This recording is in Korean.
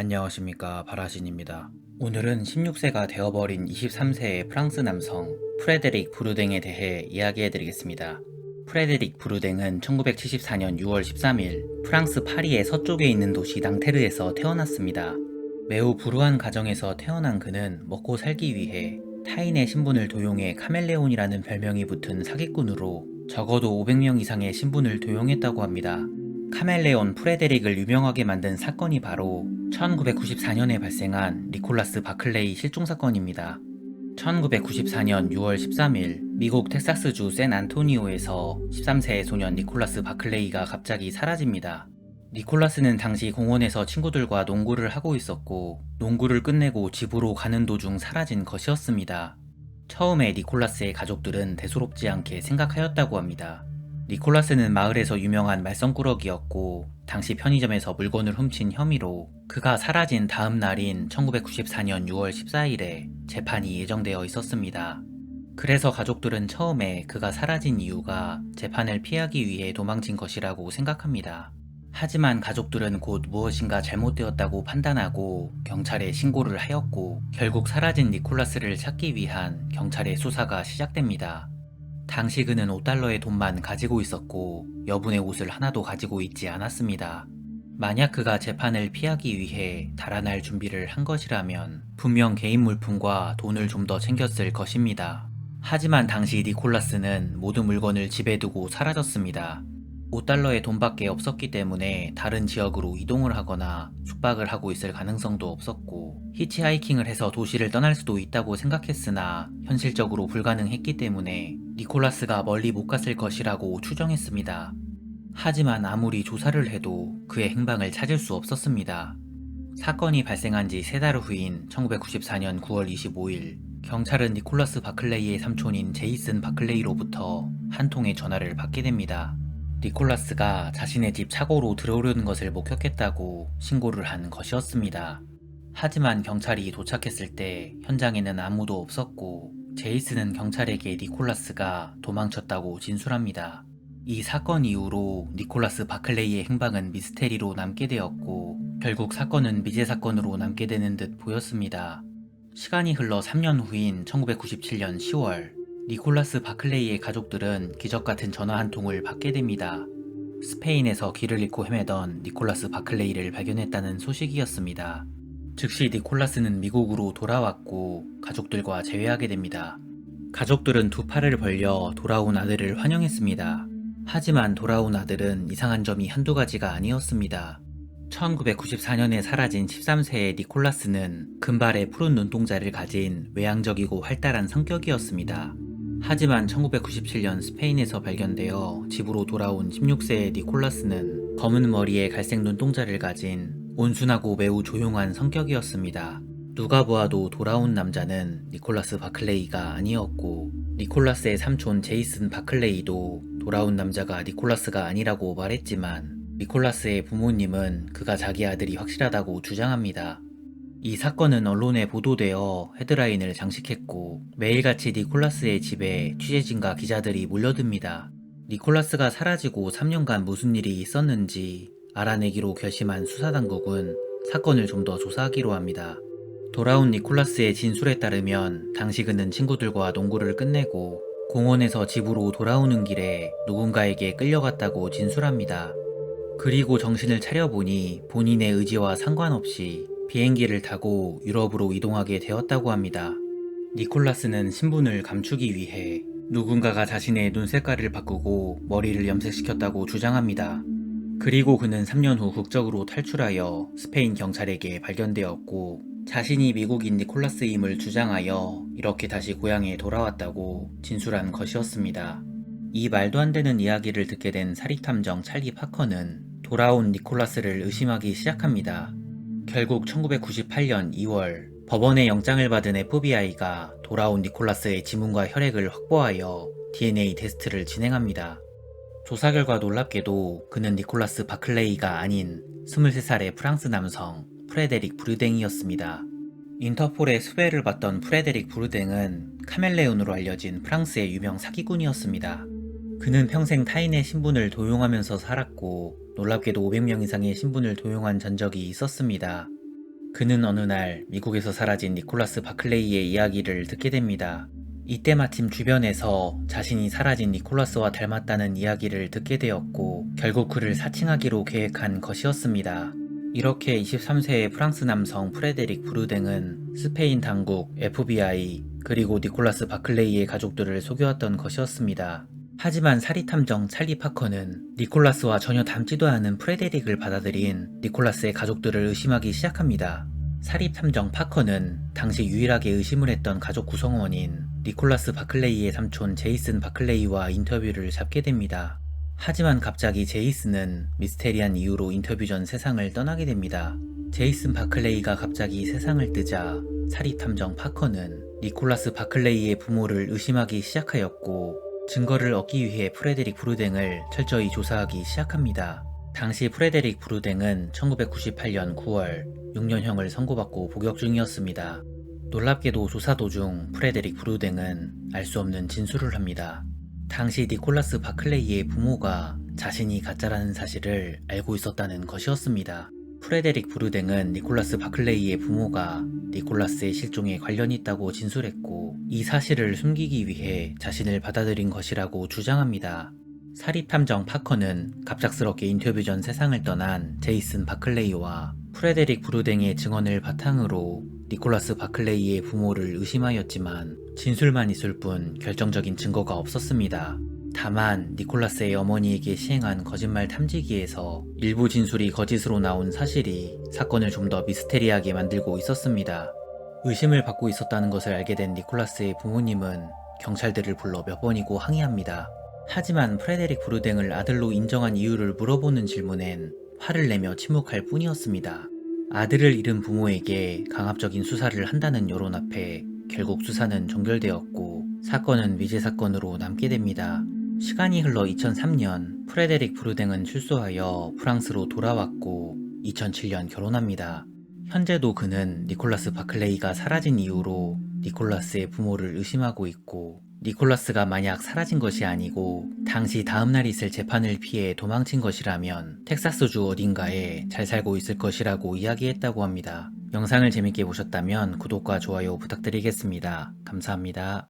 안녕하십니까, 바라신입니다. 오늘은 16세가 되어버린 23세의 프랑스 남성 프레데릭 브루댕에 대해 이야기해드리겠습니다. 프레데릭 브루댕은 1974년 6월 13일 프랑스 파리의 서쪽에 있는 도시 낭테르에서 태어났습니다. 매우 불우한 가정에서 태어난 그는 먹고 살기 위해 타인의 신분을 도용해 카멜레온이라는 별명이 붙은 사기꾼으로 적어도 500명 이상의 신분을 도용했다고 합니다. 카멜레온 프레데릭을 유명하게 만든 사건이 바로 1994년에 발생한 니콜라스 바클레이 실종 사건입니다. 1994년 6월 13일 미국 텍사스주 샌안토니오에서 13세의 소년 니콜라스 바클레이가 갑자기 사라집니다. 니콜라스는 당시 공원에서 친구들과 농구를 하고 있었고 농구를 끝내고 집으로 가는 도중 사라진 것이었습니다. 처음에 니콜라스의 가족들은 대수롭지 않게 생각하였다고 합니다. 니콜라스는 마을에서 유명한 말썽꾸러기였고 당시 편의점에서 물건을 훔친 혐의로 그가 사라진 다음 날인 1994년 6월 14일에 재판이 예정되어 있었습니다. 그래서 가족들은 처음에 그가 사라진 이유가 재판을 피하기 위해 도망친 것이라고 생각합니다. 하지만 가족들은 곧 무엇인가 잘못되었다고 판단하고 경찰에 신고를 하였고 결국 사라진 니콜라스를 찾기 위한 경찰의 수사가 시작됩니다. 당시 그는 5달러의 돈만 가지고 있었고 여분의 옷을 하나도 가지고 있지 않았습니다. 만약 그가 재판을 피하기 위해 달아날 준비를 한 것이라면 분명 개인 물품과 돈을 좀 더 챙겼을 것입니다. 하지만 당시 니콜라스는 모든 물건을 집에 두고 사라졌습니다. 5달러의 돈밖에 없었기 때문에 다른 지역으로 이동을 하거나 숙박을 하고 있을 가능성도 없었고 히치하이킹을 해서 도시를 떠날 수도 있다고 생각했으나 현실적으로 불가능했기 때문에 니콜라스가 멀리 못 갔을 것이라고 추정했습니다. 하지만 아무리 조사를 해도 그의 행방을 찾을 수 없었습니다. 사건이 발생한 지 3달 후인 1994년 9월 25일 경찰은 니콜라스 바클레이의 삼촌인 제이슨 바클레이로부터 한 통의 전화를 받게 됩니다. 니콜라스가 자신의 집 차고로 들어오려는 것을 목격했다고 신고를 한 것이었습니다. 하지만 경찰이 도착했을 때 현장에는 아무도 없었고 제이슨은 경찰에게 니콜라스가 도망쳤다고 진술합니다. 이 사건 이후로 니콜라스 바클레이의 행방은 미스테리로 남게 되었고 결국 사건은 미제 사건으로 남게 되는 듯 보였습니다. 시간이 흘러 3년 후인 1997년 10월 니콜라스 바클레이의 가족들은 기적같은 전화 한 통을 받게 됩니다. 스페인에서 길을 잃고 헤매던 니콜라스 바클레이를 발견했다는 소식이었습니다. 즉시 니콜라스는 미국으로 돌아왔고 가족들과 재회하게 됩니다. 가족들은 두 팔을 벌려 돌아온 아들을 환영했습니다. 하지만 돌아온 아들은 이상한 점이 한두 가지가 아니었습니다. 1994년에 사라진 13세의 니콜라스는 금발의 푸른 눈동자를 가진 외향적이고 활달한 성격이었습니다. 하지만 1997년 스페인에서 발견되어 집으로 돌아온 16세의 니콜라스는 검은 머리에 갈색 눈동자를 가진 온순하고 매우 조용한 성격이었습니다. 누가 보아도 돌아온 남자는 니콜라스 바클레이가 아니었고 니콜라스의 삼촌 제이슨 바클레이도 돌아온 남자가 니콜라스가 아니라고 말했지만 니콜라스의 부모님은 그가 자기 아들이 확실하다고 주장합니다. 이 사건은 언론에 보도되어 헤드라인을 장식했고 매일같이 니콜라스의 집에 취재진과 기자들이 몰려듭니다. 니콜라스가 사라지고 3년간 무슨 일이 있었는지 알아내기로 결심한 수사당국은 사건을 좀 더 조사하기로 합니다. 돌아온 니콜라스의 진술에 따르면 당시 그는 친구들과 농구를 끝내고 공원에서 집으로 돌아오는 길에 누군가에게 끌려갔다고 진술합니다. 그리고 정신을 차려보니 본인의 의지와 상관없이 비행기를 타고 유럽으로 이동하게 되었다고 합니다. 니콜라스는 신분을 감추기 위해 누군가가 자신의 눈 색깔을 바꾸고 머리를 염색시켰다고 주장합니다. 그리고 그는 3년 후 국적으로 탈출하여 스페인 경찰에게 발견되었고 자신이 미국인 니콜라스임을 주장하여 이렇게 다시 고향에 돌아왔다고 진술한 것이었습니다. 이 말도 안 되는 이야기를 듣게 된 사립탐정 찰리 파커는 돌아온 니콜라스를 의심하기 시작합니다. 결국 1998년 2월 법원의 영장을 받은 FBI가 돌아온 니콜라스의 지문과 혈액을 확보하여 DNA 테스트를 진행합니다. 조사 결과 놀랍게도 그는 니콜라스 바클레이가 아닌 23살의 프랑스 남성 프레데릭 브루댕이었습니다. 인터폴의 수배를 받던 프레데릭 브루댕은 카멜레온으로 알려진 프랑스의 유명 사기꾼이었습니다. 그는 평생 타인의 신분을 도용하면서 살았고 놀랍게도 500명 이상의 신분을 도용한 전적이 있었습니다. 그는 어느 날 미국에서 사라진 니콜라스 바클레이의 이야기를 듣게 됩니다. 이때 마침 주변에서 자신이 사라진 니콜라스와 닮았다는 이야기를 듣게 되었고 결국 그를 사칭하기로 계획한 것이었습니다. 이렇게 23세의 프랑스 남성 프레데릭 브루댕은 스페인 당국, FBI, 그리고 니콜라스 바클레이의 가족들을 속여왔던 것이었습니다. 하지만 사리탐정 찰리 파커는 니콜라스와 전혀 닮지도 않은 프레데릭을 받아들인 니콜라스의 가족들을 의심하기 시작합니다. 사립탐정 파커는 당시 유일하게 의심을 했던 가족 구성원인 니콜라스 바클레이의 삼촌 제이슨 바클레이와 인터뷰를 잡게 됩니다. 하지만 갑자기 제이슨은 미스테리한 이유로 인터뷰 전 세상을 떠나게 됩니다. 제이슨 바클레이가 갑자기 세상을 뜨자 사립탐정 파커는 니콜라스 바클레이의 부모를 의심하기 시작하였고 증거를 얻기 위해 프레데릭 브루댕을 철저히 조사하기 시작합니다. 당시 프레데릭 브루댕은 1998년 9월 6년형을 선고받고 복역 중이었습니다. 놀랍게도 조사 도중 프레데릭 브루댕은 알 수 없는 진술을 합니다. 당시 니콜라스 바클레이의 부모가 자신이 가짜라는 사실을 알고 있었다는 것이었습니다. 프레데릭 브루댕은 니콜라스 바클레이의 부모가 니콜라스의 실종에 관련이 있다고 진술했고 이 사실을 숨기기 위해 자신을 받아들인 것이라고 주장합니다. 사립탐정 파커는 갑작스럽게 인터뷰 전 세상을 떠난 제이슨 바클레이와 프레데릭 브루댕의 증언을 바탕으로 니콜라스 바클레이의 부모를 의심하였지만 진술만 있을 뿐 결정적인 증거가 없었습니다. 다만 니콜라스의 어머니에게 시행한 거짓말 탐지기에서 일부 진술이 거짓으로 나온 사실이 사건을 좀 더 미스테리하게 만들고 있었습니다. 의심을 받고 있었다는 것을 알게 된 니콜라스의 부모님은 경찰들을 불러 몇 번이고 항의합니다. 하지만 프레데릭 브루댕을 아들로 인정한 이유를 물어보는 질문엔 화를 내며 침묵할 뿐이었습니다. 아들을 잃은 부모에게 강압적인 수사를 한다는 여론 앞에 결국 수사는 종결되었고 사건은 미제 사건으로 남게 됩니다. 시간이 흘러 2003년 프레데릭 브루댕은 출소하여 프랑스로 돌아왔고 2007년 결혼합니다. 현재도 그는 니콜라스 바클레이가 사라진 이후로 니콜라스의 부모를 의심하고 있고 니콜라스가 만약 사라진 것이 아니고 당시 다음날 있을 재판을 피해 도망친 것이라면 텍사스주 어딘가에 잘 살고 있을 것이라고 이야기했다고 합니다. 영상을 재밌게 보셨다면 구독과 좋아요 부탁드리겠습니다. 감사합니다.